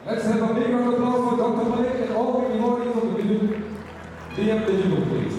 Let's have a big round of applause for Dr. Malik and all the devotees of the Vision. DM Digital, please.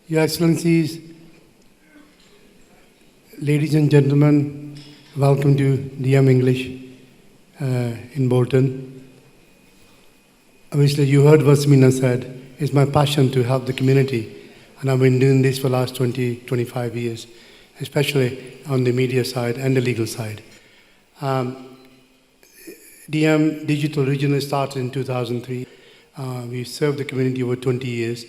Your Excellencies, ladies and gentlemen, welcome to DM English in Bolton. Obviously, you heard what Smina said. It's my passion to help the community, and I've been doing this for the last 20, 25 years, especially on the media side and the legal side. DM Digital originally started in 2003. We served the community over 20 years.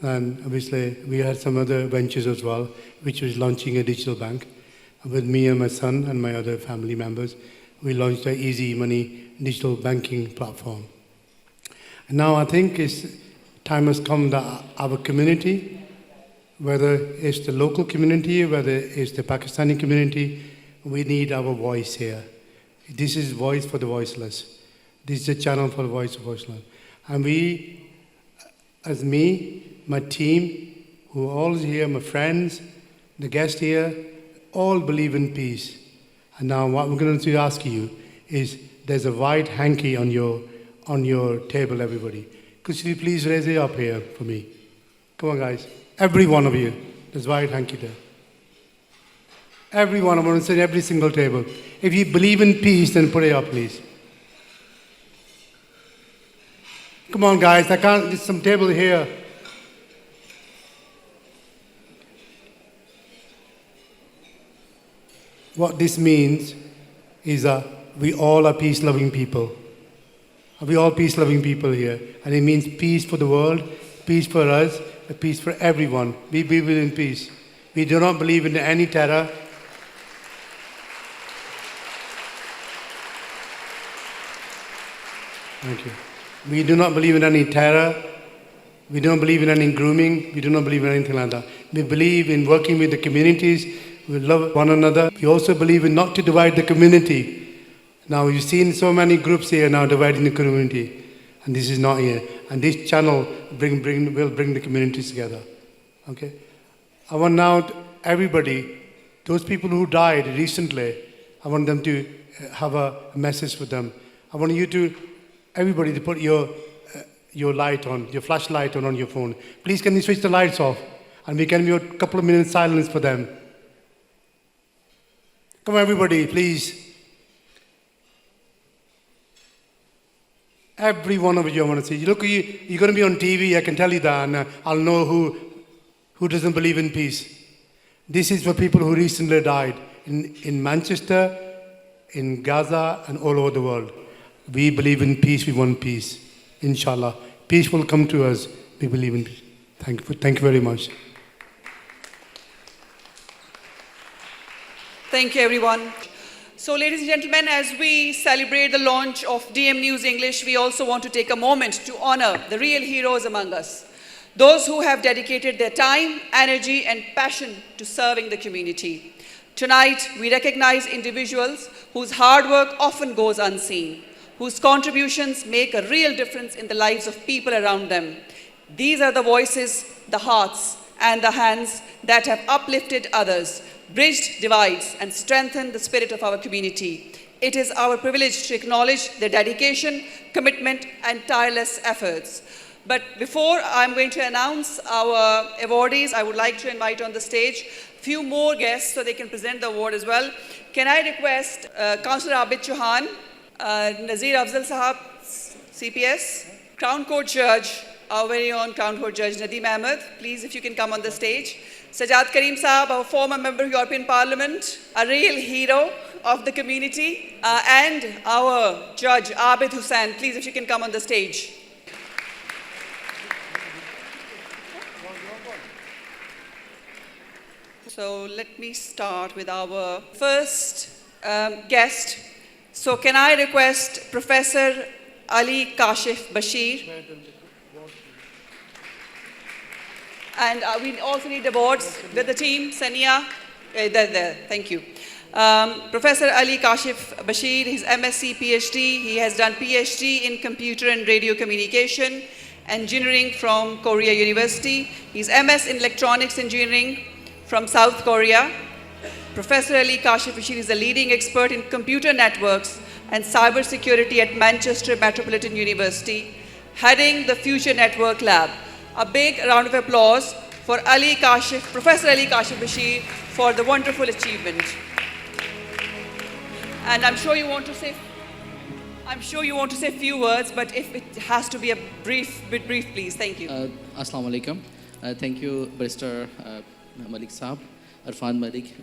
And obviously, we had some other ventures as well, which was launching a digital bank. With me and my son and my other family members, we launched an Easy Money digital banking platform. And now I think time has come that our community, whether it's the local community, whether it's the Pakistani community, we need our voice here. This is voice for the voiceless. This is a channel for the voice of voiceless. And we, as me, my team, who are all here, my friends, the guests here, all believe in peace. And now what we're going to ask you is, there's a white hanky on your table, everybody. Could you please raise it up here for me? Come on, guys. Every one of you. There's a white hanky there. Every one, I want to say every single table. If you believe in peace, then put it up, please. Come on, guys. There's some table here. What this means is that we all are peace-loving people. We all peace-loving people here. And it means peace for the world, peace for us, and peace for everyone. We believe in peace. We do not believe in any terror. Thank you. We do not believe in any terror. We don't believe in any grooming. We do not believe in anything like that. We believe in working with the communities. We love one another. We also believe in not to divide the community. Now, you've seen so many groups here now dividing the community. And this is not here. And this channel will bring the communities together. Okay? I want now everybody, those people who died recently, I want them to have a message for them. I want you to, everybody, to put your light on, your flashlight on your phone. Please, can you switch the lights off? And we can have a couple of minutes silence for them. Come on, everybody, please. Every one of you, I want to see. Look, you're going to be on TV, I can tell you that, and I'll know who doesn't believe in peace. This is for people who recently died in Manchester, in Gaza, and all over the world. We believe in peace, we want peace. Inshallah. Peace will come to us. We believe in peace. Thank you very much. Thank you, everyone. So, ladies and gentlemen, as we celebrate the launch of DM News English, we also want to take a moment to honor the real heroes among us. Those who have dedicated their time, energy, and passion to serving the community. Tonight, we recognize individuals whose hard work often goes unseen, whose contributions make a real difference in the lives of people around them. These are the voices, the hearts, and the hands that have uplifted others, bridged divides, and strengthened the spirit of our community. It is our privilege to acknowledge their dedication, commitment, and tireless efforts. But before I'm going to announce our awardees, I would like to invite on the stage a few more guests so they can present the award as well. Can I request Councillor Abid Chauhan, Nazir Afzal Sahab, CPS, Crown Court Judge, our very own Crown Court Judge Nadeem Ahmed, please if you can come on the stage. Sajjad Karim Saab, our former member of European Parliament, a real hero of the community, and our Judge Abid Hussain, please if you can come on the stage. So let me start with our first guest. So can I request Professor Ali Kashif Bashir? And we also need awards with the team. Sania, there, thank you. Professor Ali Kashif Bashir, he's MSc PhD. He has done PhD in Computer and Radio Communication Engineering from Korea University. He's MS in Electronics Engineering from South Korea. Professor Ali Kashif Bashir is a leading expert in computer networks and cybersecurity at Manchester Metropolitan University, heading the Future Network Lab. A big round of applause for Professor Ali Kashif Bashir for the wonderful achievement. And I'm sure you want to say a few words, but if it has to be a brief, please. Thank you. Assalamu alaikum. Thank you, Barrister Malik Saab, Arfan Malik.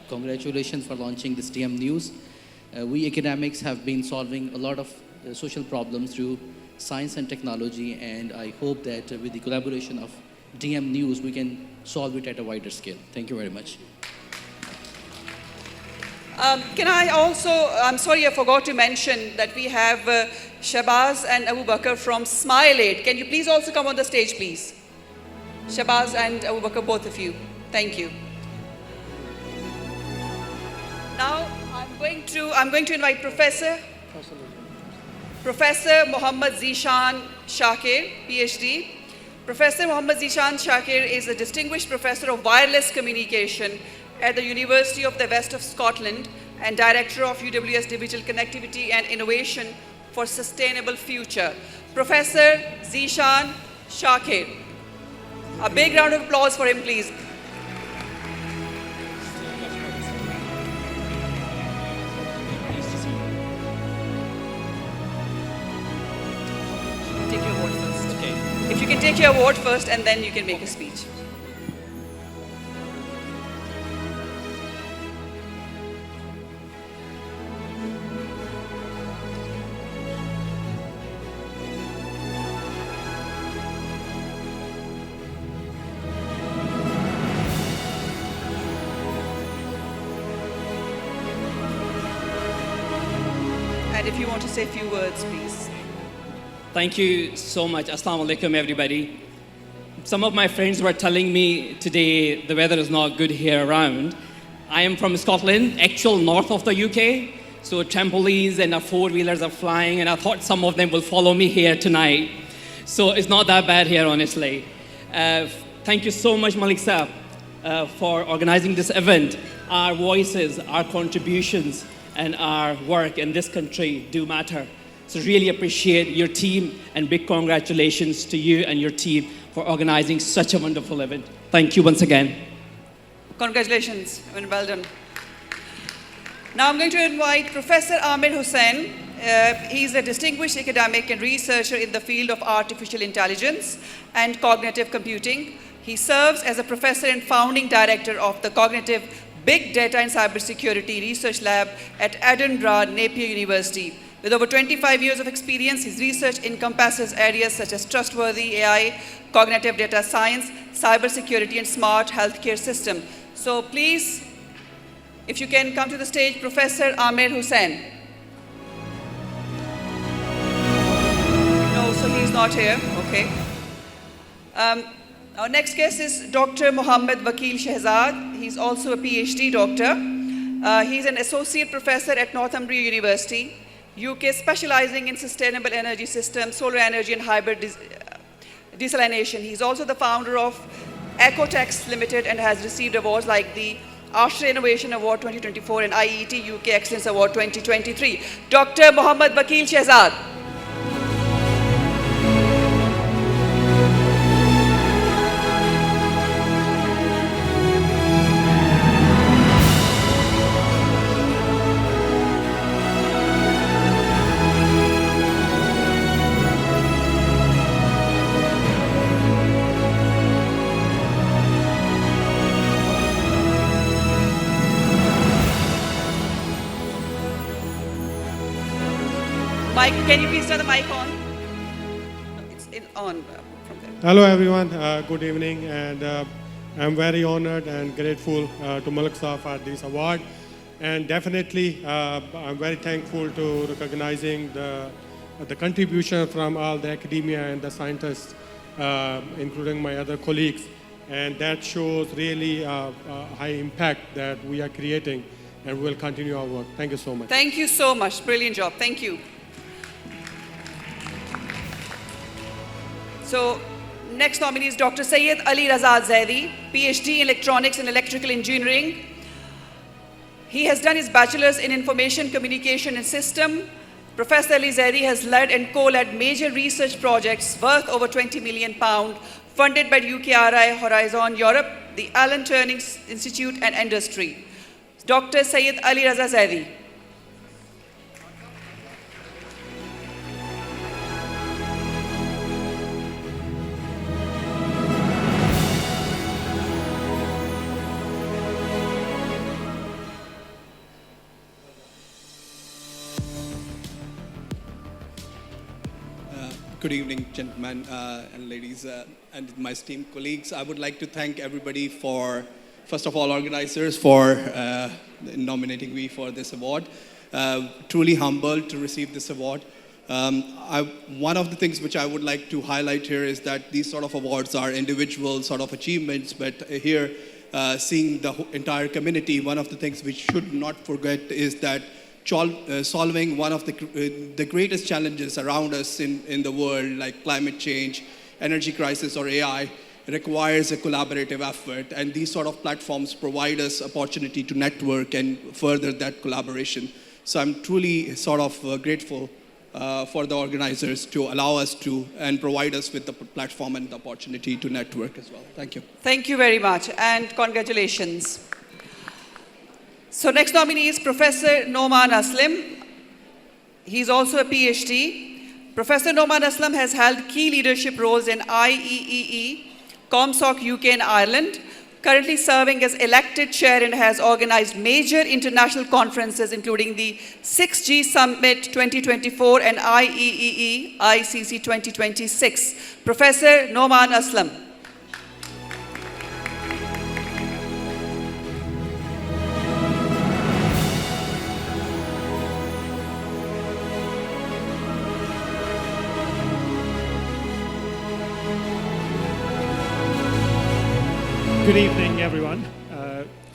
Congratulations for launching this DM News. We academics have been solving a lot of social problems through science and technology, and I hope that with the collaboration of DM News, we can solve it at a wider scale. Thank you very much. Can I also, I'm sorry I forgot to mention that we have Shabaz and Abu Bakr from Smile Aid. Can you please also come on the stage, please? Shabaz and Abu Bakr, both of you. Thank you. Now, I'm going to invite Professor Muhammad Zishan Shakir, PhD. Professor Muhammad Zishan Shakir is a distinguished professor of wireless communication at the University of the West of Scotland and director of UWS Digital Connectivity and Innovation for Sustainable Future. Professor Zishan Shakir. A big round of applause for him, please. Take your award first. Okay. If you can take your award first and then you can make a speech. And if you want to say a few words, please. Thank you so much. Assalamu alaikum, everybody. Some of my friends were telling me today the weather is not good here around. I am from Scotland, actual north of the UK. So trampolines and four-wheelers are flying, and I thought some of them will follow me here tonight. So it's not that bad here, honestly. Thank you so much, Malik Saab, for organizing this event. Our voices, our contributions, and our work in this country do matter. So really appreciate your team, and big congratulations to you and your team for organizing such a wonderful event. Thank you once again. Congratulations, and well done. Now I'm going to invite Professor Amir Hussain. He's a distinguished academic and researcher in the field of artificial intelligence and cognitive computing. He serves as a professor and founding director of the Cognitive Big Data and Cybersecurity Research Lab at Edinburgh Napier University. With over 25 years of experience, his research encompasses areas such as trustworthy AI, cognitive data science, cybersecurity, and smart healthcare system. So please, if you can come to the stage, Professor Amir Hussain. No, so he's not here, okay. Our next guest is Dr. Mohammed Vakil Shehzad. He's also a PhD doctor. He's an associate professor at Northumbria University, UK, specializing in sustainable energy systems, solar energy, and hybrid desalination. He's also the founder of Ecotex Limited and has received awards like the Ashra Innovation Award 2024 and IET UK Excellence Award 2023. Dr. Mohammad Vakil Shehzad. Mike, can you please turn the mic on? It's on from there. Hello everyone, good evening, and I'm very honored and grateful to Malik Saab for this award, and definitely I'm very thankful to recognizing the contribution from all the academia and the scientists, including my other colleagues, and that shows really high impact that we are creating, and we'll continue our work. Thank you so much. Thank you so much. Brilliant job. Thank you. So, next nominee is Dr. Syed Ali Raza Zaidi, PhD in Electronics and Electrical Engineering. He has done his bachelor's in Information Communication and System. Professor Ali Zaidi has led and co-led major research projects worth over £20 million, funded by UKRI Horizon Europe, the Alan Turing Institute and Industry. Dr. Syed Ali Raza Zaidi. Good evening, gentlemen and ladies, and my esteemed colleagues. I would like to thank everybody for, first of all, organizers for nominating me for this award. Truly humbled to receive this award. One of the things which I would like to highlight here is that these sort of awards are individual sort of achievements, but here, seeing the entire community, one of the things we should not forget is that solving one of the greatest challenges around us in the world, like climate change, energy crisis, or AI, requires a collaborative effort. And these sort of platforms provide us opportunity to network and further that collaboration. So I'm truly sort of grateful for the organizers to allow us to and provide us with the platform and the opportunity to network as well. Thank you. Thank you very much, and congratulations. So next nominee is Professor Noman Aslam. He's also a PhD. Professor Noman Aslam has held key leadership roles in IEEE, ComSoc UK and Ireland, currently serving as elected chair and has organized major international conferences including the 6G Summit 2024 and IEEE ICC 2026. Professor Noman Aslam. Good evening, everyone.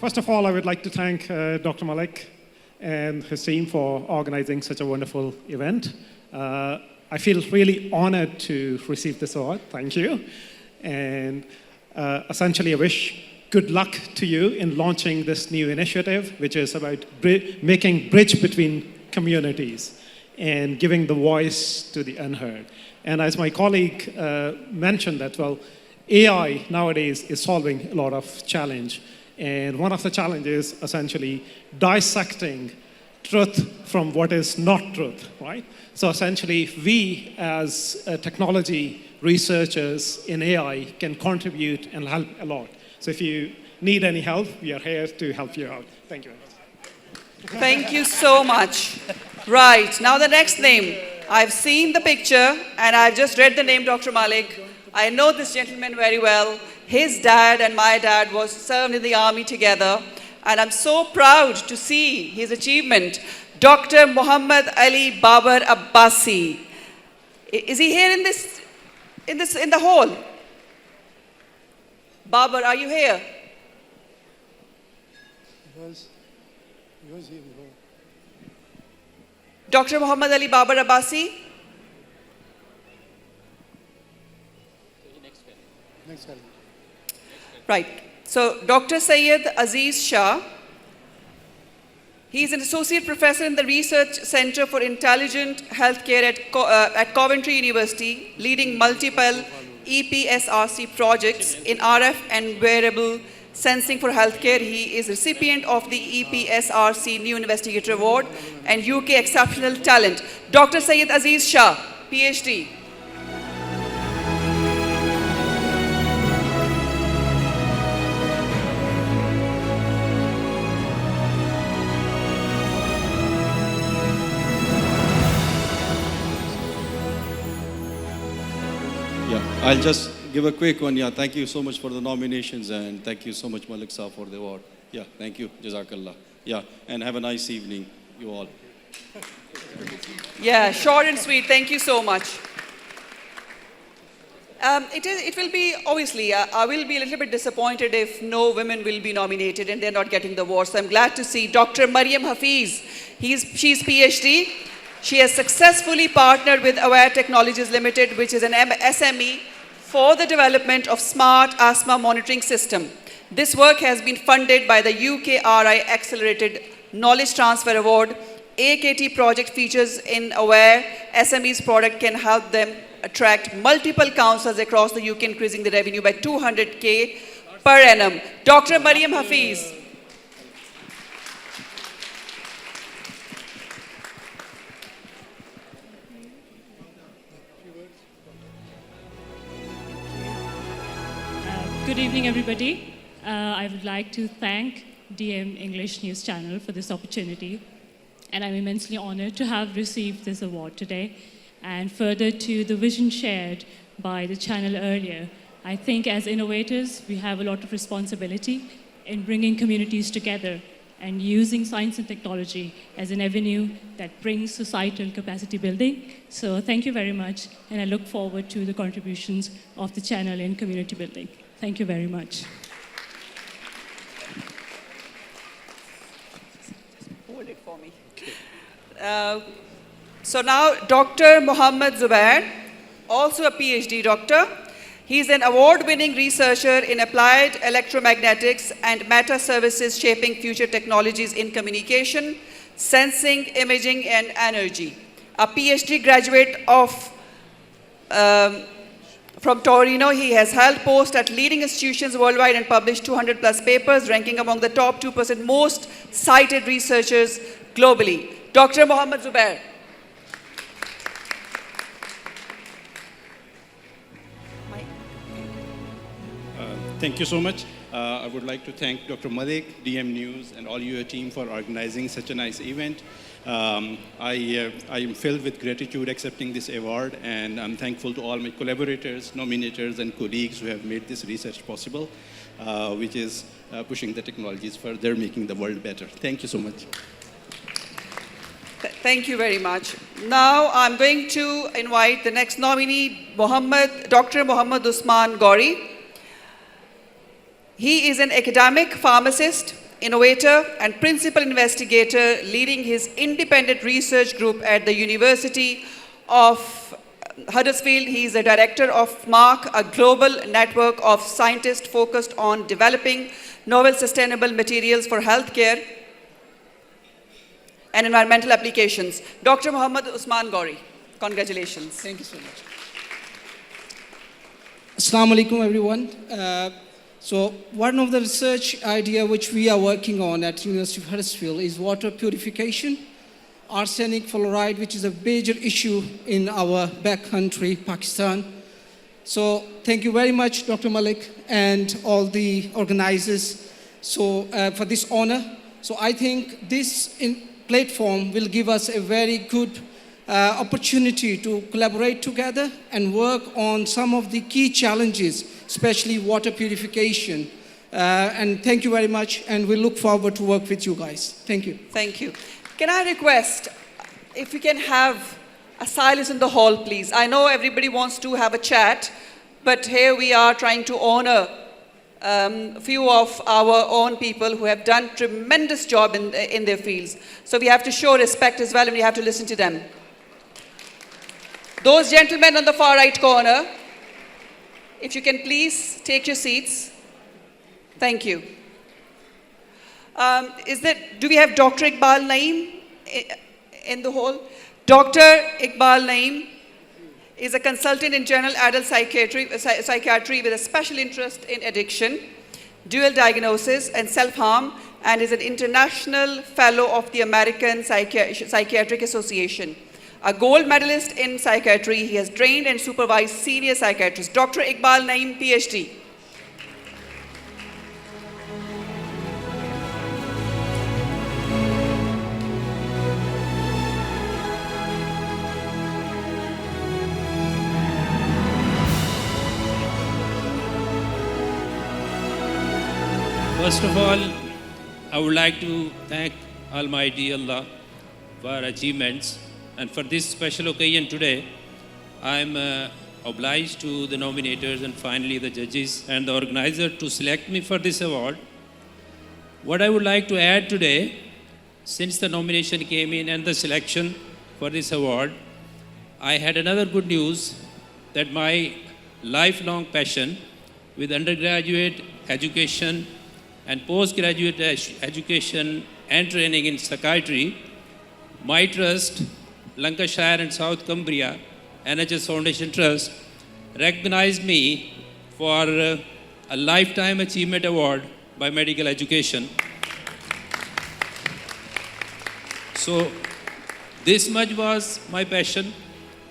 First of all, I would like to thank Dr. Malik and his team for organizing such a wonderful event. I feel really honored to receive this award. Thank you. And essentially, I wish good luck to you in launching this new initiative, which is about making bridge between communities and giving the voice to the unheard. And as my colleague mentioned that, well, AI nowadays is solving a lot of challenge. And one of the challenges is essentially dissecting truth from what is not truth, right? So essentially, we as technology researchers in AI can contribute and help a lot. So if you need any help, we are here to help you out. Thank you very much. Thank you so much. Right, now the next name. I've seen the picture and I've just read the name Dr. Malik. I know this gentleman very well. His dad and my dad was served in the army together. And I'm so proud to see his achievement. Dr. Muhammad Ali Babar Abbasi. Is he here in the hall? Babar, are you here? He was here before. Dr. Muhammad Ali Babar Abbasi? Next slide. Right. So, Dr. Syed Aziz Shah, he is an associate professor in the Research Center for Intelligent Healthcare at Coventry University, leading multiple EPSRC projects in RF and wearable sensing for healthcare. He is recipient of the EPSRC New Investigator Award and UK Exceptional Talent. Dr. Syed Aziz Shah, PhD. Yeah, I'll just give a quick one. Yeah, thank you so much for the nominations and thank you so much, Malik Saab, for the award. Yeah, thank you. Jazakallah. Yeah, and have a nice evening, you all. Yeah, short and sweet. Thank you so much. It will be, obviously, I will be a little bit disappointed if no women will be nominated and they're not getting the award. So I'm glad to see Dr. Mariam Hafiz. She's PhD. She has successfully partnered with Aware Technologies Limited, which is an SME for the development of smart asthma monitoring system. This work has been funded by the UKRI Accelerated Knowledge Transfer Award. AKT project features in Aware SME's product can help them attract multiple councils across the UK, increasing the revenue by 200K per annum. Dr. Mariam Hafiz. Good evening, everybody. I would like to thank DM English News Channel for this opportunity, and I'm immensely honored to have received this award today. And further to the vision shared by the channel earlier, I think as innovators, we have a lot of responsibility in bringing communities together and using science and technology as an avenue that brings societal capacity building. So thank you very much, and I look forward to the contributions of the channel in community building. Thank you very much. Hold it for me. So now Dr. Mohammad Zubair, also a PhD doctor. He's an award-winning researcher in applied electromagnetics and meta services shaping future technologies in communication, sensing, imaging, and energy. A PhD graduate from Torino, he has held posts at leading institutions worldwide and published 200 plus papers, ranking among the top 2% most cited researchers globally. Dr. Mohammad Zubair. Thank you so much. I would like to thank Dr. Malik, DM News, and all your team for organizing such a nice event. I am filled with gratitude accepting this award, and I'm thankful to all my collaborators, nominators, and colleagues who have made this research possible, which is pushing the technologies further, making the world better. Thank you so much. Thank you very much. Now I'm going to invite the next nominee, Dr. Muhammad Usman Gauri. He is an academic pharmacist, innovator, and principal investigator leading his independent research group at the University of Huddersfield. He is the director of MARC, a global network of scientists focused on developing novel sustainable materials for healthcare and environmental applications. Dr. Muhammad Usman Gauri, congratulations. Thank you so much. Assalamu alaikum, everyone. So one of the research idea which we are working on at University of Huddersfield is water purification, arsenic fluoride, which is a major issue in our back country, Pakistan. So thank you very much, Dr. Malik, and all the organizers for this honor. So I think this platform will give us a very good opportunity to collaborate together and work on some of the key challenges, especially water purification. And thank you very much, and we look forward to work with you guys. Thank you. Thank you. Can I request if we can have a silence in the hall, please? I know everybody wants to have a chat, but here we are trying to honor a few of our own people who have done tremendous job in their fields. So we have to show respect as well, and we have to listen to them. Those gentlemen on the far right corner, if you can please take your seats. Thank you. Do we have Dr. Iqbal Naeem in the hall? Dr. Iqbal Naeem is a consultant in general adult psychiatry with a special interest in addiction, dual diagnosis, and self-harm, and is an international fellow of the American Psychiatric Association. A gold medalist in psychiatry, he has trained and supervised senior psychiatrists. Dr. Iqbal Naeem, PhD. First of all, I would like to thank Almighty Allah for achievements, and for this special occasion today, I am obliged to the nominators and finally the judges and the organizer to select me for this award. What I would like to add today, since the nomination came in and the selection for this award, I had another good news that my lifelong passion with undergraduate education and postgraduate education and training in psychiatry, my trust, Lancashire and South Cumbria NHS Foundation Trust, recognized me for a Lifetime Achievement Award by Medical Education. So this much was my passion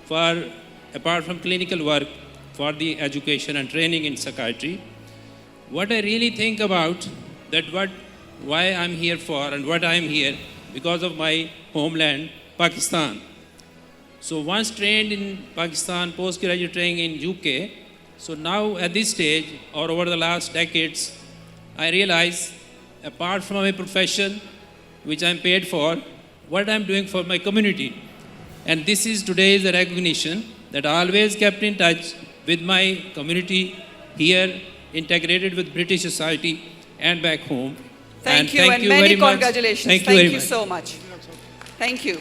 for, apart from clinical work, for the education and training in psychiatry. What I really think about why I'm here for and what I'm here, because of my homeland, Pakistan. So once trained in Pakistan, postgraduate training in UK, so now at this stage, or over the last decades, I realize, apart from my profession, which I'm paid for, what I'm doing for my community. And this is today's recognition that I always kept in touch with my community here, integrated with British society and back home. Thank you, and many congratulations. Thank you so much. Thank you.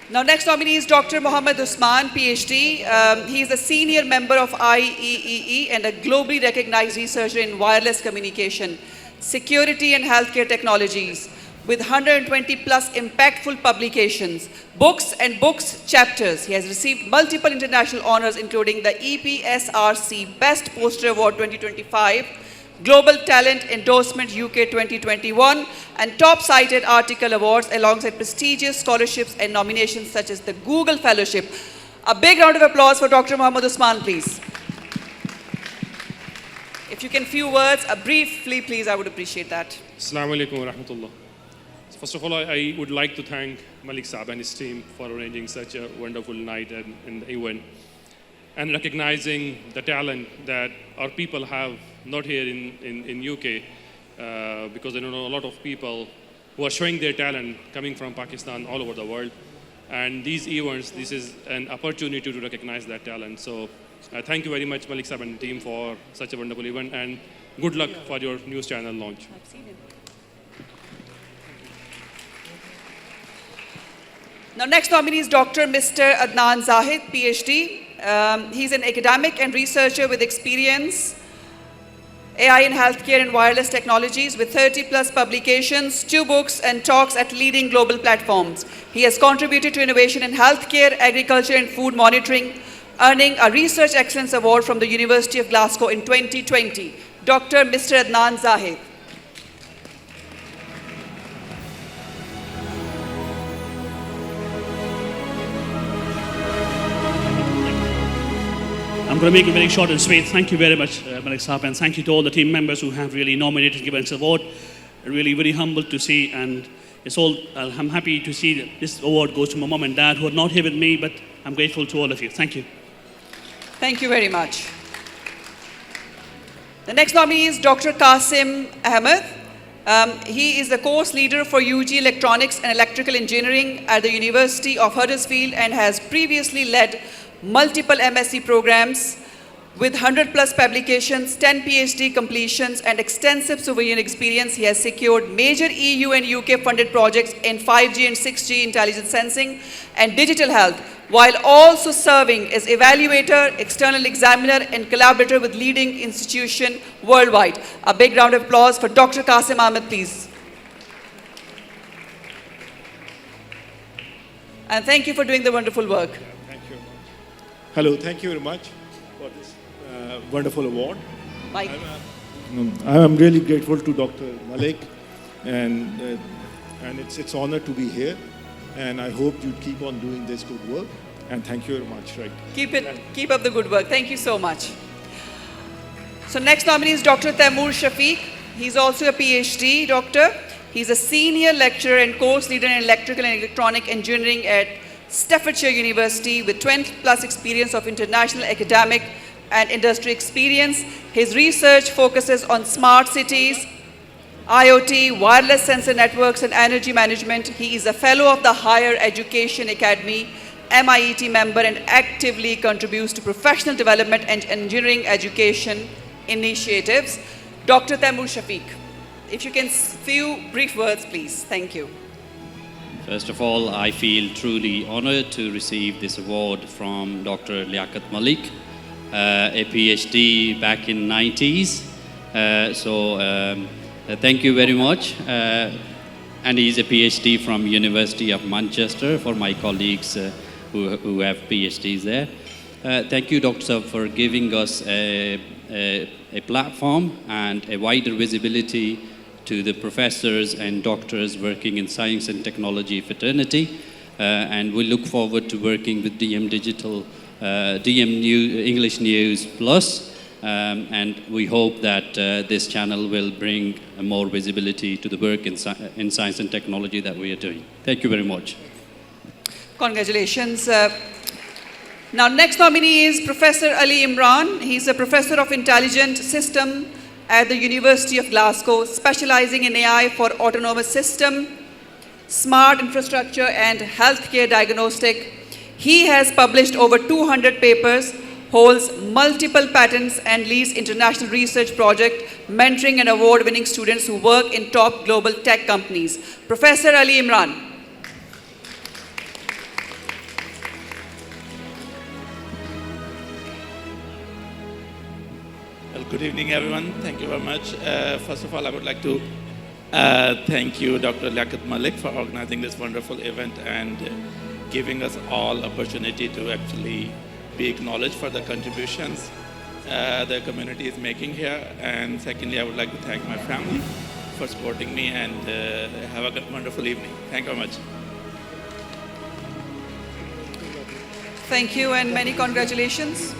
Now, next nominee is Dr. Mohammed Usman, PhD. He is a senior member of IEEE and a globally recognized researcher in wireless communication, security and healthcare technologies, with 120 plus impactful publications, books and books chapters. He has received multiple international honors, including the EPSRC Best Poster Award 2025, Global Talent Endorsement UK 2021, and top cited article awards alongside prestigious scholarships and nominations such as the Google Fellowship. A big round of applause for Dr. Mohammed Usman, please. If you can few words, briefly, please, I would appreciate that. Assalamu alaikum wa rahmatullah. First of all, I would like to thank Malik Saab and his team for arranging such a wonderful night and event, and recognizing the talent that our people have, not here in UK, because I know a lot of people who are showing their talent coming from Pakistan all over the world. And these events, this is an opportunity to recognize that talent. So thank you very much, Malik Saab and the team, for such a wonderful event, and good luck for your news channel launch. Now, next nominee is Dr. Mr. Adnan Zahid, PhD. He's an academic and researcher with experience AI in healthcare and wireless technologies with 30 plus publications, 2 books and talks at leading global platforms. He has contributed to innovation in healthcare, agriculture and food monitoring, earning a Research Excellence Award from the University of Glasgow in 2020. Dr. Mr. Adnan Zahid. I'm going to make it very short and sweet. Thank you very much, Malik Saab, and thank you to all the team members who have really nominated, given this award. Really very humbled to see, and I'm happy to see that this award goes to my mom and dad, who are not here with me, but I'm grateful to all of you. Thank you. Thank you very much. The next nominee is Dr. Qasim Ahmed. He is the course leader for UG Electronics and Electrical Engineering at the University of Huddersfield and has previously led multiple MSc programs With 100 plus publications, 10 PhD completions, and extensive civilian experience, he has secured major EU and UK funded projects in 5G and 6G intelligent sensing and digital health, while also serving as evaluator, external examiner, and collaborator with leading institutions worldwide. A big round of applause for Dr. Qasim Ahmed, please. And thank you for doing the wonderful work. Thank you. Hello, thank you very much for this wonderful award. Mike. I'm really grateful to Dr. Malik, and it's honor to be here. And I hope you keep on doing this good work. And thank you very much. Right. Keep up the good work. Thank you so much. So next nominee is Dr. Taimur Shafiq. He's also a PhD doctor. He's a senior lecturer and course leader in electrical and electronic engineering at Staffordshire University with 20 plus experience of international academic and industry experience. His research focuses on smart cities, IoT, wireless sensor networks, and energy management. He is a fellow of the Higher Education Academy, MIET member, and actively contributes to professional development and engineering education initiatives. Dr. Taimur Shafiq, if you can, few brief words, please. Thank you. First of all, I feel truly honored to receive this award from Dr. Liaquat Malik, a PhD back in 90s. Thank you very much. And he's a PhD from University of Manchester for my colleagues who have PhDs there. Thank you, Dr. Saab, for giving us a platform and a wider visibility to the professors and doctors working in science and technology fraternity. And we look forward to working with DM Digital, DM English News Plus. And we hope that this channel will bring more visibility to the work in science and technology that we are doing. Thank you very much. Congratulations. Now, next nominee is Professor Ali Imran. He's a professor of intelligent system at the University of Glasgow, specializing in AI for autonomous system, smart infrastructure, and healthcare diagnostic. He has published over 200 papers, holds multiple patents, and leads international research projects, mentoring and award-winning students who work in top global tech companies. Professor Ali Imran. Well, good evening, everyone. Thank you very much. First of all, I would like to thank you, Dr. Liaquat Malik, for organizing this wonderful event and giving us all opportunity to actually be acknowledged for the contributions the community is making here. And secondly, I would like to thank my family for supporting me, and have a wonderful evening. Thank you very much. Thank you and many congratulations.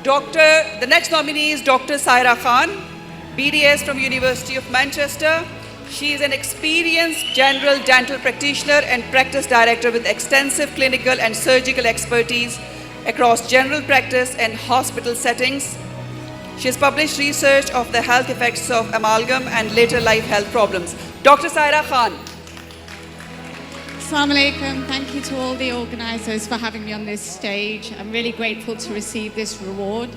The next nominee is Dr. Saira Khan, BDS from University of Manchester. She is an experienced general dental practitioner and practice director with extensive clinical and surgical expertise across general practice and hospital settings. She has published research of the health effects of amalgam and later life health problems. Dr. Saira Khan. Assalamu alaikum. Thank you to all the organisers for having me on this stage. I'm really grateful to receive this award.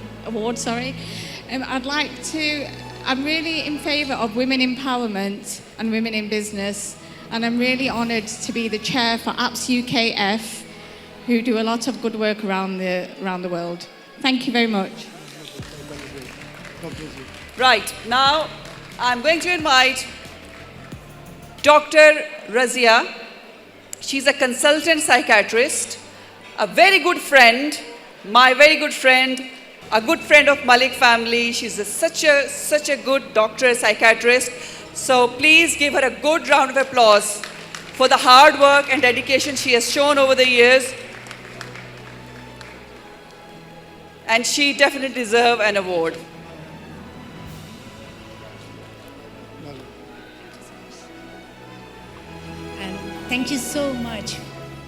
I'm really in favour of women empowerment and women in business, and I'm really honoured to be the chair for Apps UKF, who do a lot of good work around the world. Thank you very much. Right, now I'm going to invite Dr. Razia. She's a consultant psychiatrist, a very good friend, my very good friend, a good friend of Malik family. She's such a good doctor, psychiatrist. So please give her a good round of applause for the hard work and dedication she has shown over the years. And she definitely deserves an award. Thank you so much.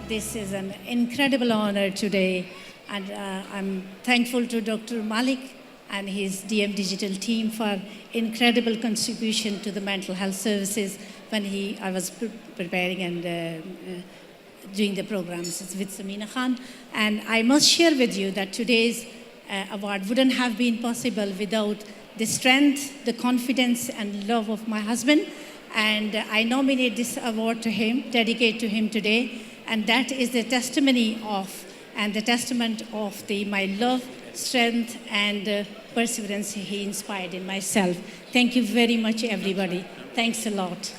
This is an incredible honor today, and I'm thankful to Dr. Malik and his DM Digital team for incredible contribution to the mental health services when I was preparing and doing the programs. It's with Samina Khan. And I must share with you that today's award wouldn't have been possible without the strength, the confidence, and love of my husband. And I nominate this award to him, dedicate to him today. And that is the testimony of and the testament of my love, strength, and perseverance he inspired in myself. Thank you very much, everybody. Thanks a lot.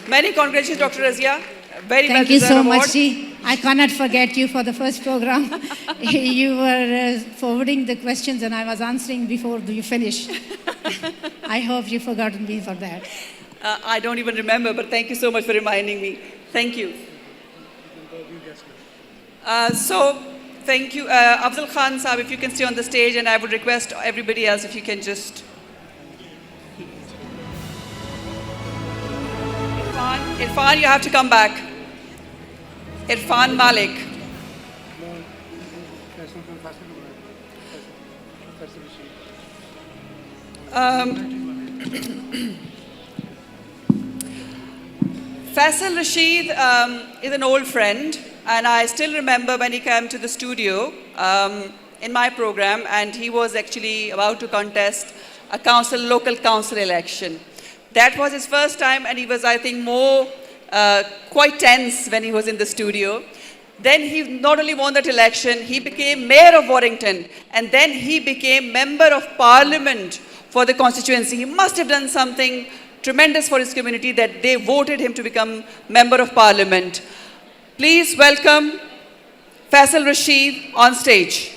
Many congratulations, Dr. Razia. Very Thank you so well-deserved award. much, Ji. I cannot forget you for the first program. You were forwarding the questions and I was answering before you finished. I hope you've forgotten me for that. I don't even remember, but thank you so much for reminding me. Thank you. Thank you. Afzal Khan Sahib, if you can stay on the stage, and I would request everybody else if you can just... Irfan, you have to come back. Irfan Malik. Faisal Rashid is an old friend, and I still remember when he came to the studio in my program, and he was actually about to contest a local council election. That was his first time, and he was, I think, quite tense when he was in the studio. Then he not only won that election, he became mayor of Warrington, and then he became member of parliament for the constituency. He must have done something tremendous for his community that they voted him to become member of parliament. Please welcome Faisal Rashid on stage.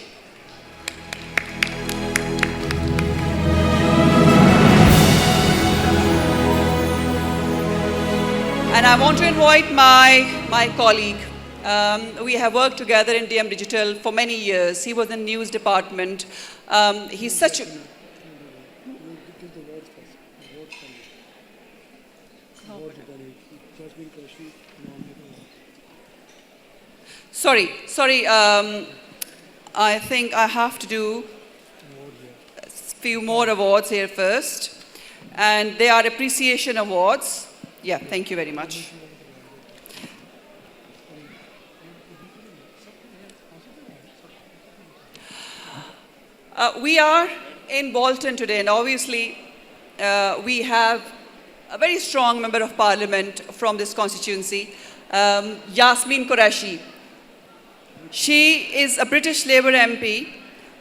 And I want to invite my colleague. We have worked together in DM Digital for many years. He was in the news department. He's such a... Sorry. I think I have to do a few more awards here first. And they are appreciation awards. Yeah, thank you very much. We are in Bolton today, and obviously we have a very strong member of parliament from this constituency, Yasmin Qureshi. She is a British Labour MP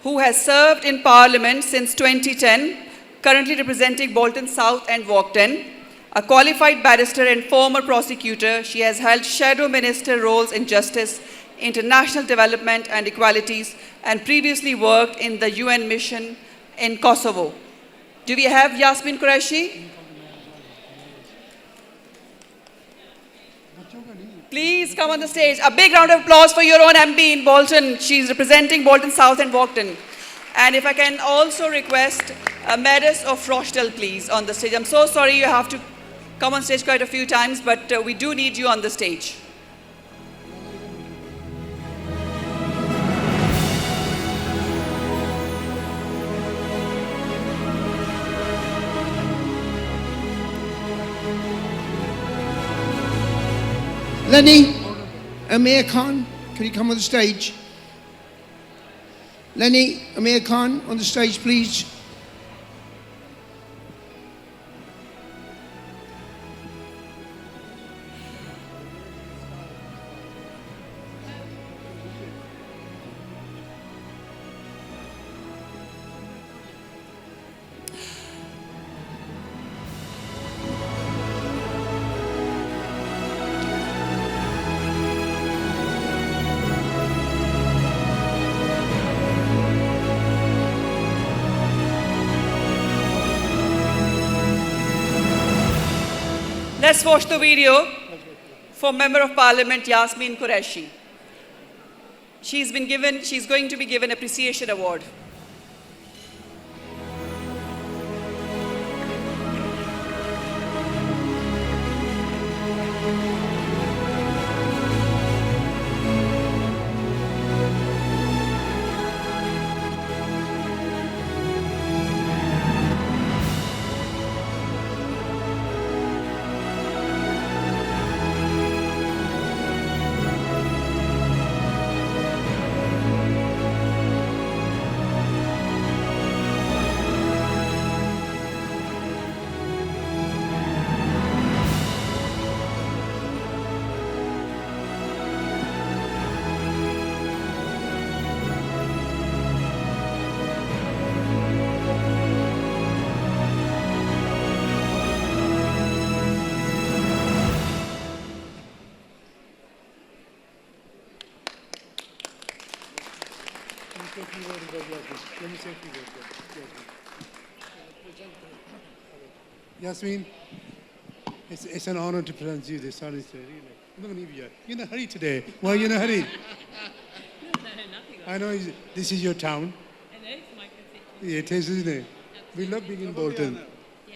who has served in parliament since 2010, currently representing Bolton South and Walkden. A qualified barrister and former prosecutor, she has held shadow minister roles in justice, international development and equalities, and previously worked in the UN mission in Kosovo. Do we have Yasmin Qureshi? Please come on the stage. A big round of applause for your own MP in Bolton. She's representing Bolton South and Walkden. And if I can also request Meredith of Rochdale, please, on the stage. I'm so sorry you have to come on stage quite a few times, but we do need you on the stage. Lenny, Amir Khan, can you come on the stage? Lenny, Amir Khan, on the stage, please. Let's watch the video for Member of Parliament Yasmin Qureshi. She's going to be given Appreciation Award. Let me say a few words. Yasmin, it's an honor to present you this honor today, really. You're in a hurry today. Why are you in a hurry? I know this is your town. I know, it's my constituency. It is, isn't it? We love being in Bolton.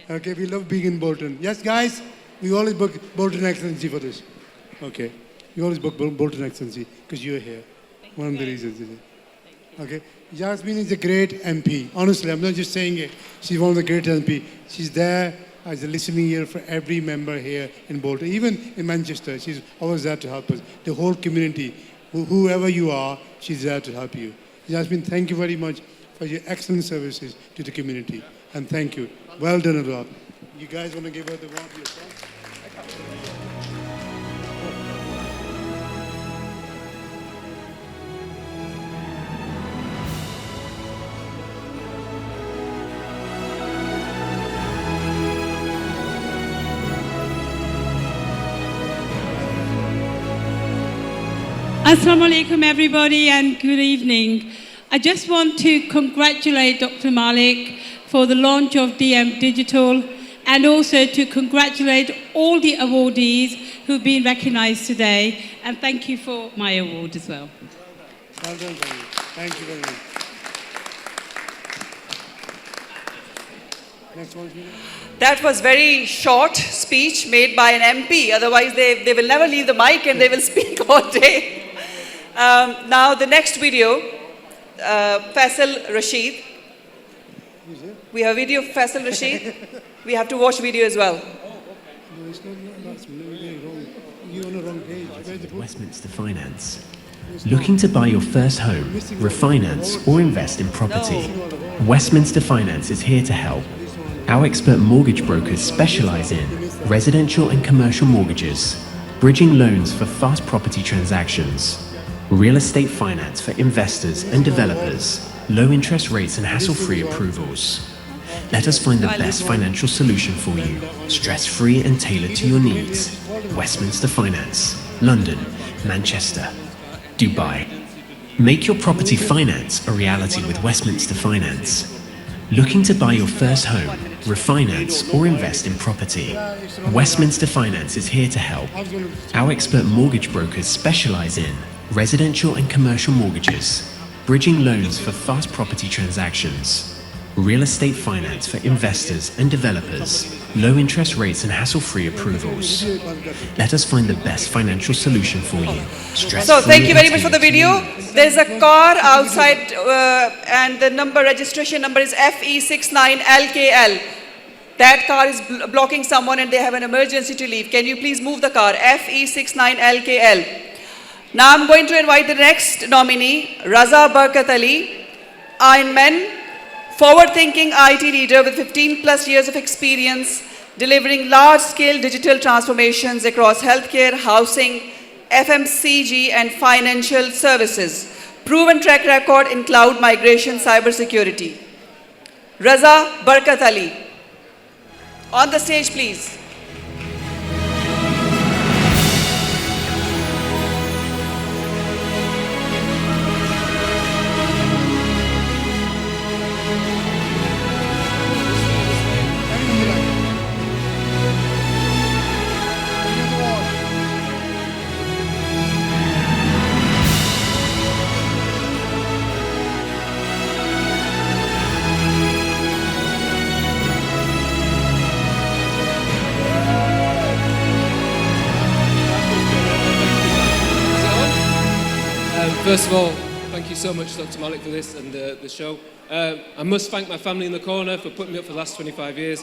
Okay, we love being in Bolton. Yes, guys, we always book Bolton Excellency for this. Okay, we always book Bolton Excellency because you're here. One of the reasons, isn't it? Okay, Yasmin is a great MP. Honestly, I'm not just saying it. She's one of the great MP. She's there as a listening ear for every member here in Bolton. Even in Manchester, she's always there to help us. The whole community, whoever you are, she's there to help you. Yasmin, thank you very much for your excellent services to the community. And thank you. Well done, Adwa. You guys want to give her the award yourself? Assalamu alaikum everybody and good evening. I just want to congratulate Dr. Malik for the launch of DM Digital and also to congratulate all the awardees who've been recognized today, and thank you for my award as well. Well done, thank you very much. Next one, Gina. That was very short speech made by an MP. Otherwise, they will never leave the mic and they will speak all day. Now, the next video, Faisal Rashid. We have a video of Faisal Rashid. We have to watch video as well. No, it's not wrong. You're on the wrong page. Westminster Finance. Looking to buy your first home, refinance, or invest in property? Westminster Finance is here to help. Our expert mortgage brokers specialize in residential and commercial mortgages, bridging loans for fast property transactions, real estate finance for investors and developers, low interest rates and hassle-free approvals. Let us find the best financial solution for you, stress-free and tailored to your needs. Westminster Finance, London, Manchester, Dubai. Make your property finance a reality with Westminster Finance. Looking to buy your first home, refinance, or invest in property? Westminster Finance is here to help. Our expert mortgage brokers specialize in residential and commercial mortgages, bridging loans for fast property transactions, real estate finance for investors and developers, low interest rates and hassle-free approvals. Let us find the best financial solution for you. So thank you very much for the video. There's a car outside and the registration number is FE69LKL. That car is blocking someone and they have an emergency to leave. Can you please move the car? FE69LKL. Now I'm going to invite the next nominee, Raza Barkat Ali, Ironman, forward-thinking IT leader with 15 plus years of experience delivering large-scale digital transformations across healthcare, housing, FMCG and financial services. Proven track record in cloud migration, cybersecurity. Raza Barkat Ali. On the stage, please. First of all, thank you so much, Dr. Malik, for this and the show. I must thank my family in the corner for putting me up for the last 25 years.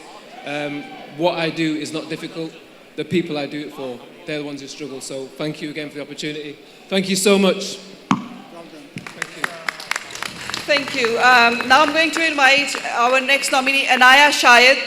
What I do is not difficult. The people I do it for, they're the ones who struggle. So thank you again for the opportunity. Thank you so much. Thank you. Now I'm going to invite our next nominee, Anaya Shahid,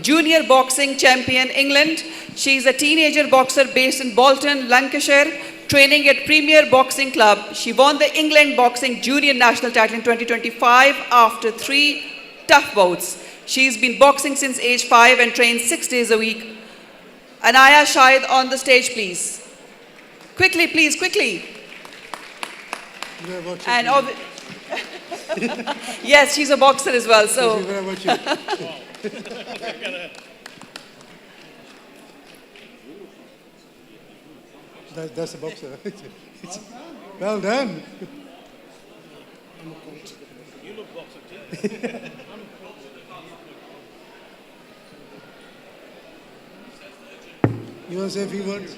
junior boxing champion, England. She's a teenager boxer based in Bolton, Lancashire, training at Premier Boxing Club. She won the England Boxing Junior National title in 2025 after 3 tough bouts. She's been boxing since age 5 and trains 6 days a week. Anaya Shahid on the stage, please. Quickly, please, quickly. And Yes, she's a boxer as well, so. Thank you very much. That's a boxer. Well done. You look boxer too. You want to say a few words?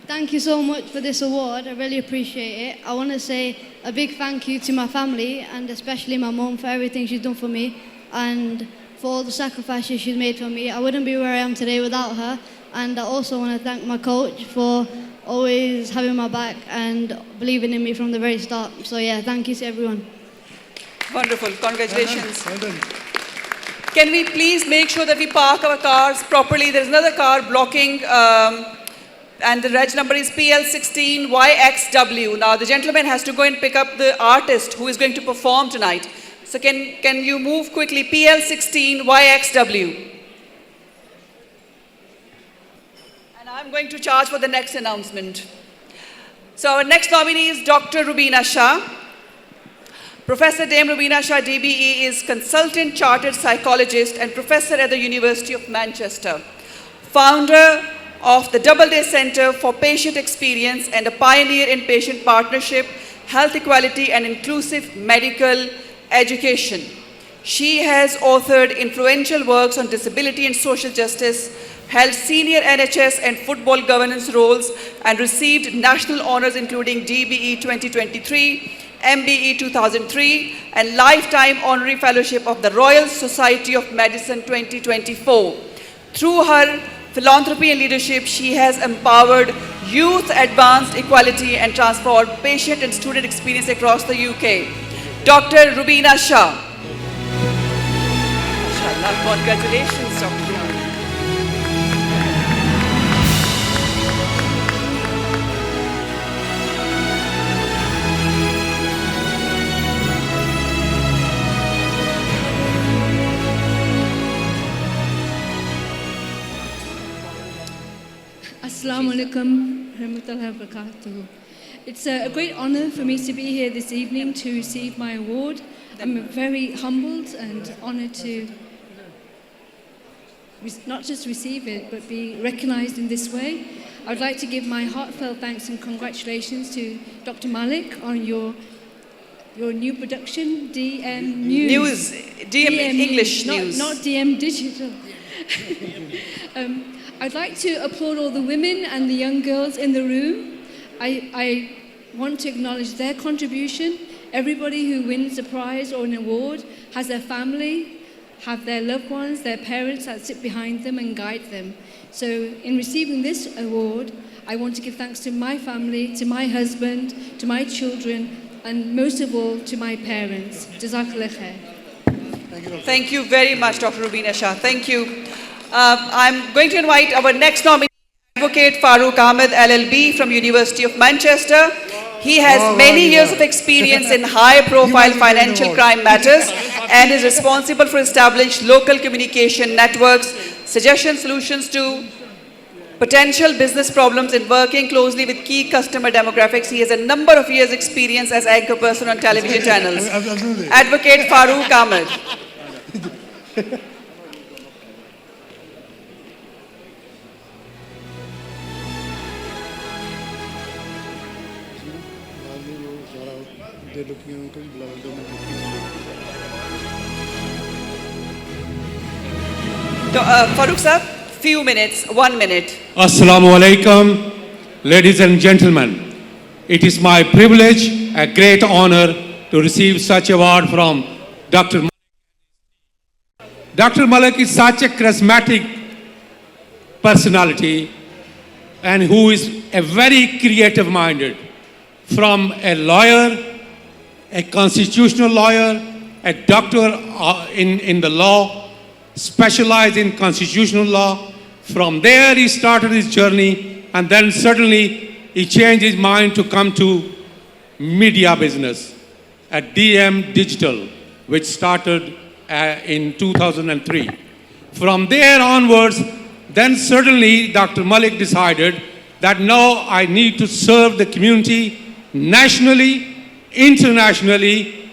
Thank you so much for this award. I really appreciate it. I want to say a big thank you to my family and especially my mum for everything she's done for me and for all the sacrifices she's made for me. I wouldn't be where I am today without her. And I also want to thank my coach for always having my back and believing in me from the very start. So yeah, thank you to everyone. Wonderful. Congratulations. Well done. Can we please make sure that we park our cars properly? There's another car blocking, and the reg number is PL16YXW. Now, the gentleman has to go and pick up the artist who is going to perform tonight. So can you move quickly? PL16YXW. And I'm going to charge for the next announcement. So our next nominee is Dr. Rubina Shah. Professor Dame Rubina Shah, DBE, is Consultant Chartered Psychologist and Professor at the University of Manchester. Founder of the Doubleday Center for Patient Experience and a pioneer in patient partnership, health equality and inclusive medical education. She has authored influential works on disability and social justice, held senior NHS and football governance roles, and received national honors including DBE 2023, MBE 2003, and Lifetime Honorary Fellowship of the Royal Society of Medicine 2024. Through her philanthropy and leadership, she has empowered youth, advanced equality, and transformed patient and student experience across the UK. Dr. Rubina Shah. Mashallah, congratulations, Dr. Assalamu alaikum warahmatullahi wabarakatuh. It's a great honor for me to be here this evening to receive my award. I'm very humbled and honored to not just receive it, but be recognized in this way. I would like to give my heartfelt thanks and congratulations to Dr. Malik on your new production, DM News. DM English News. Not DM Digital. I'd like to applaud all the women and the young girls in the room. I want to acknowledge their contribution. Everybody who wins a prize or an award has their family, have their loved ones, their parents that sit behind them and guide them. So in receiving this award, I want to give thanks to my family, to my husband, to my children, and most of all, to my parents. Jazakallah khair. Thank you very much, Dr. Rubina Shah. Thank you. I'm going to invite our next nominee, Advocate Farooq Ahmed, LLB from University of Manchester. He has many years of experience in high-profile financial crime matters and is responsible for establishing local communication networks, suggestion solutions to potential business problems, and working closely with key customer demographics. He has a number of years' experience as anchor person on television channels. Advocate Farooq Ahmed. Farooq sir, few minutes, 1 minute. Assalamu alaikum, ladies and gentlemen. It is my privilege, a great honor to receive such award from Dr. Malik. Dr. Malik is such a charismatic personality and who is a very creative minded. From a lawyer, a constitutional lawyer, a doctor in the law, specialized in constitutional law. From there he started his journey, and then suddenly he changed his mind to come to media business at DM Digital, which started in 2003. From there onwards, then suddenly Dr. Malik decided that now I need to serve the community nationally, internationally,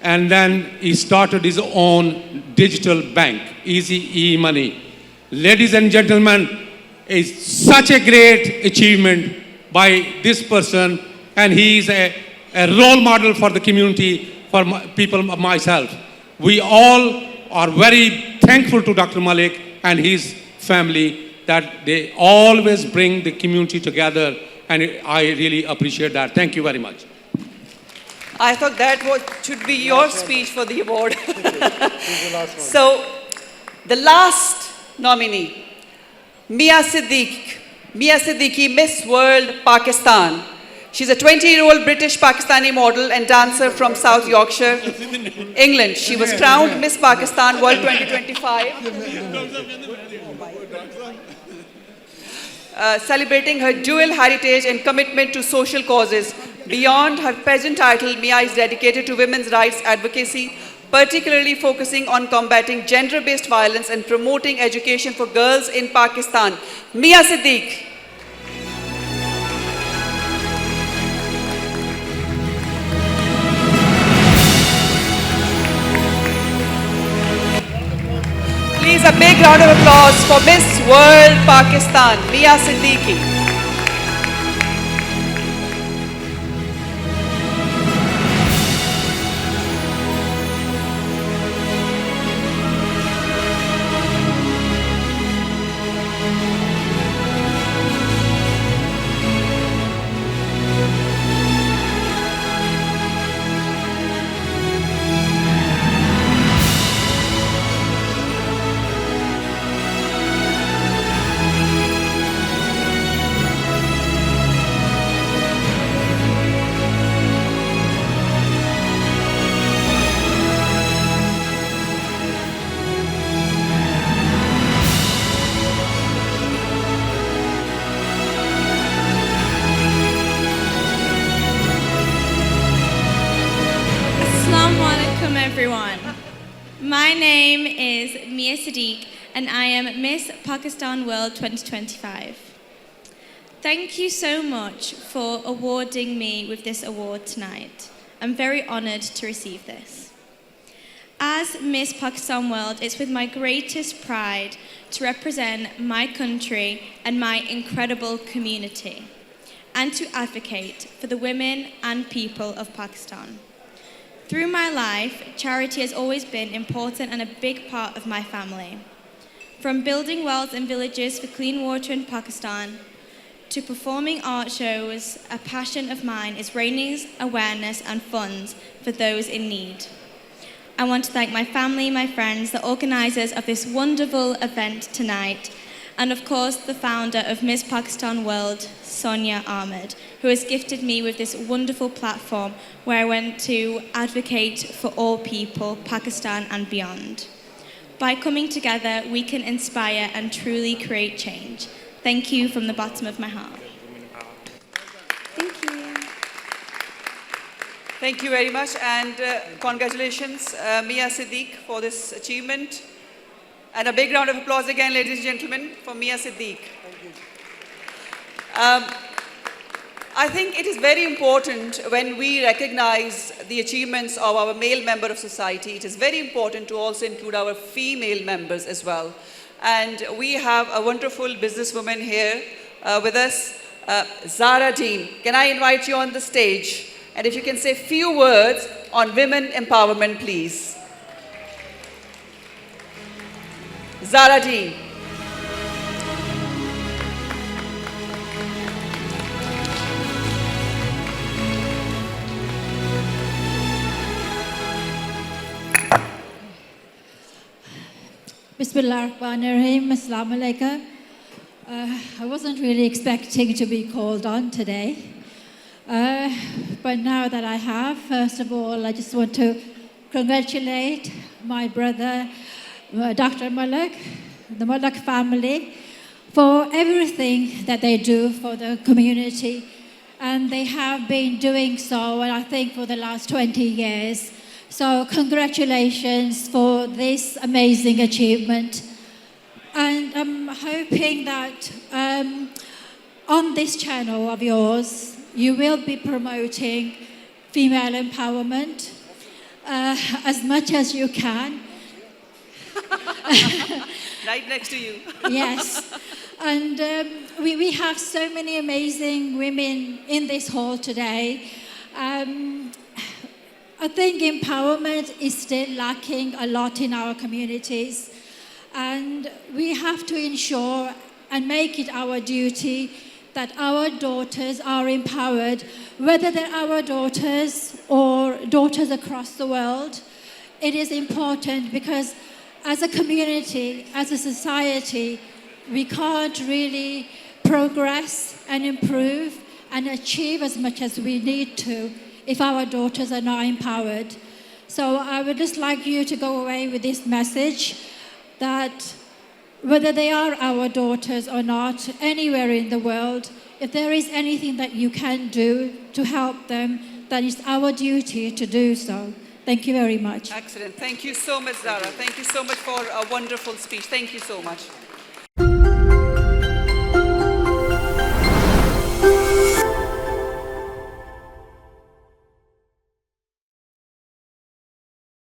and then he started his own digital bank, Easy E-Money. Ladies and gentlemen, it's such a great achievement by this person, and he is a role model for the community, for people myself. We all are very thankful to Dr. Malik and his family that they always bring the community together, and I really appreciate that. Thank you very much. I thought that should be your speech for the award. So, the last nominee, Mia Siddiqui, Miss World Pakistan. She's a 20-year-old British Pakistani model and dancer from South Yorkshire, England. She was crowned Miss Pakistan World 2025. Celebrating her dual heritage and commitment to social causes. Beyond her pageant title, Mia is dedicated to women's rights advocacy, particularly focusing on combating gender-based violence and promoting education for girls in Pakistan. Mia Siddiq. Please, a big round of applause for Miss World Pakistan, Mia Siddiqui. Everyone. My name is Mia Siddiq and I am Miss Pakistan World 2025. Thank you so much for awarding me with this award tonight. I'm very honoured to receive this. As Miss Pakistan World, it's with my greatest pride to represent my country and my incredible community and to advocate for the women and people of Pakistan. Through my life, charity has always been important and a big part of my family. From building wells and villages for clean water in Pakistan, to performing art shows, a passion of mine is raising awareness and funds for those in need. I want to thank my family, my friends, the organisers of this wonderful event tonight, and of course the founder of Miss Pakistan World, Sonia Ahmed, who has gifted me with this wonderful platform where I went to advocate for all people, Pakistan and beyond. By coming together, we can inspire and truly create change. Thank you from the bottom of my heart. Thank you. Thank you very much, and congratulations, Mia Siddiq, for this achievement. And a big round of applause again, ladies and gentlemen, for Mia Siddiq. I think it is very important when we recognize the achievements of our male member of society, it is very important to also include our female members as well. And we have a wonderful businesswoman here with us, Zara Dean. Can I invite you on the stage? And if you can say a few words on women empowerment, please. Zara Dean. Bismillahirrahmanirrahim. Assalamu alaikum. I wasn't really expecting to be called on today. But now that I have, first of all, I just want to congratulate my brother, Dr. Malik, the Malik family, for everything that they do for the community. And they have been doing so, and I think for the last 20 years. So congratulations for this amazing achievement. And I'm hoping that on this channel of yours, you will be promoting female empowerment. as much as you can. Right next to you. Yes. And we have so many amazing women in this hall today. I think empowerment is still lacking a lot in our communities. And we have to ensure and make it our duty that our daughters are empowered, whether they're our daughters or daughters across the world. It is important because as a community, as a society, we can't really progress and improve and achieve as much as we need to if our daughters are not empowered. So I would just like you to go away with this message that whether they are our daughters or not, anywhere in the world, if there is anything that you can do to help them, then it's our duty to do so. Thank you very much. Excellent. Thank you so much, Zara. Thank you so much for a wonderful speech. Thank you so much.